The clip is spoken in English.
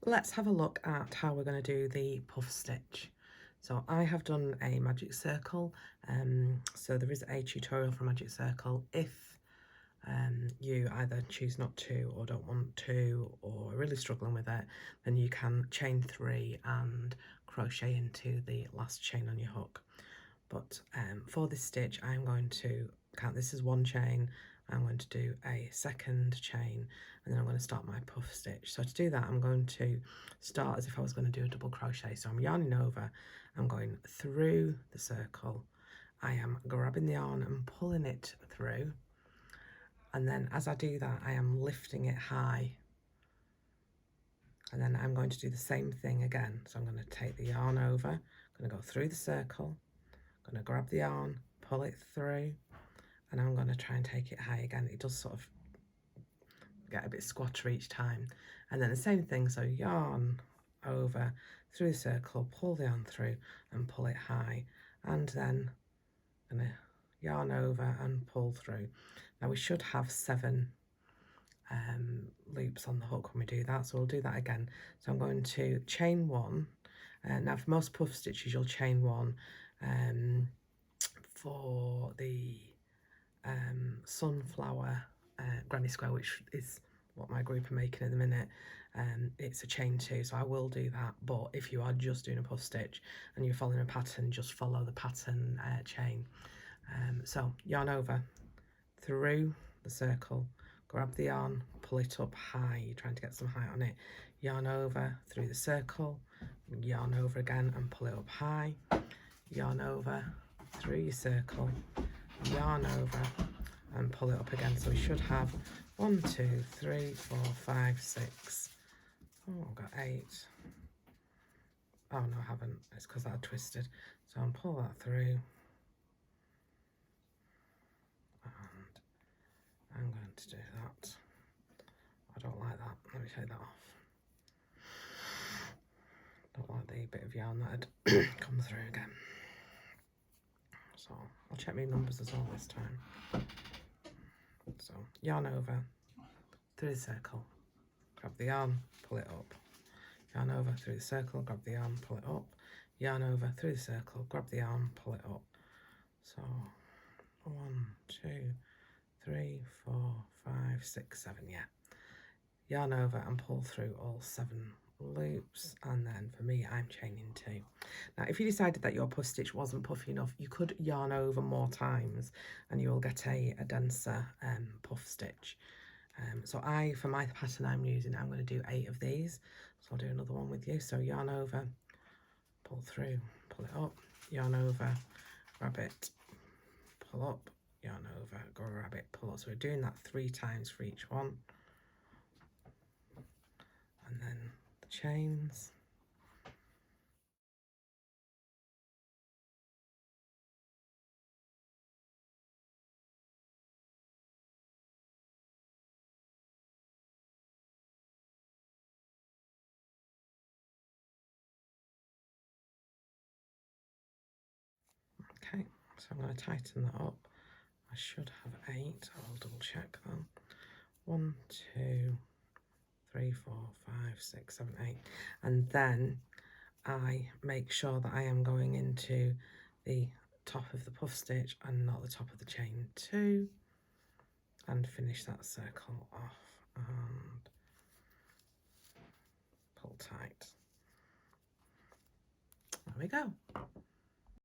let's have a look at how we're going to do the puff stitch. So I have done a magic circle, so there is a tutorial for magic circle. If you either choose not to or don't want to or are really struggling with it, then you can chain 3 and crochet into the last chain on your hook. But for this stitch I'm going to count this as one chain, I'm going to do a second chain, and then I'm going to start my puff stitch. So to do that I'm going to start as if I was going to do a double crochet. So I'm yarning over, I'm going through the circle, I am grabbing the yarn and pulling it through, and then as I do that I am lifting it high, and then I'm going to do the same thing again. So I'm going to take the yarn over, I'm going to go through the circle, I'm going to grab the yarn, pull it through, and I'm going to try and take it high again. It does sort of get a bit squatter each time. And then the same thing, so yarn over, through the circle, pull the yarn through and pull it high, and then I'm going to yarn over and pull through. Now we should have 7 loops on the hook when we do that, so we'll do that again. So I'm going to chain 1. Now for most puff stitches you'll chain 1. For the sunflower granny square, which is what my group are making at the minute, it's a chain 2, so I will do that. But if you are just doing a puff stitch and you're following a pattern, just follow the pattern chain. So yarn over, through the circle, grab the yarn, pull it up high, you're trying to get some height on it, yarn over, through the circle, yarn over again and pull it up high, yarn over, through your circle, yarn over and pull it up again. So we should have 1, 2, 3, 4, 5, 6. Oh, I've got 8. Oh no, I haven't. It's because I twisted. So I'll pull that through, and I'm going to do that. I don't like that. Let me take that off. Don't like the bit of yarn that had come through again. So I'll check my numbers as well this time. So yarn over, through the circle, grab the yarn, pull it up, yarn over, through the circle, grab the yarn, pull it up, yarn over, through the circle, grab the yarn, pull it up. So 1, 2, 3, 4, 5, 6, 7, yeah. Yarn over and pull through all 7 loops, and then for me I'm chaining 2. Now if you decided that your puff stitch wasn't puffy enough, you could yarn over more times and you will get a denser puff stitch. So for my pattern I'm using, I'm going to do 8 of these, so I'll do another one with you. So yarn over, pull through, pull it up, yarn over, grab it, pull up, yarn over, grab it, pull up. So we're doing that 3 times for each one, and then the chains. Okay, so I'm going to tighten that up. I should have 8. I'll double check them. 1, 2, 3, 4, 5, 6, 7, 8, and then I make sure that I am going into the top of the puff stitch and not the top of the chain 2, and finish that circle off and pull tight. There we go.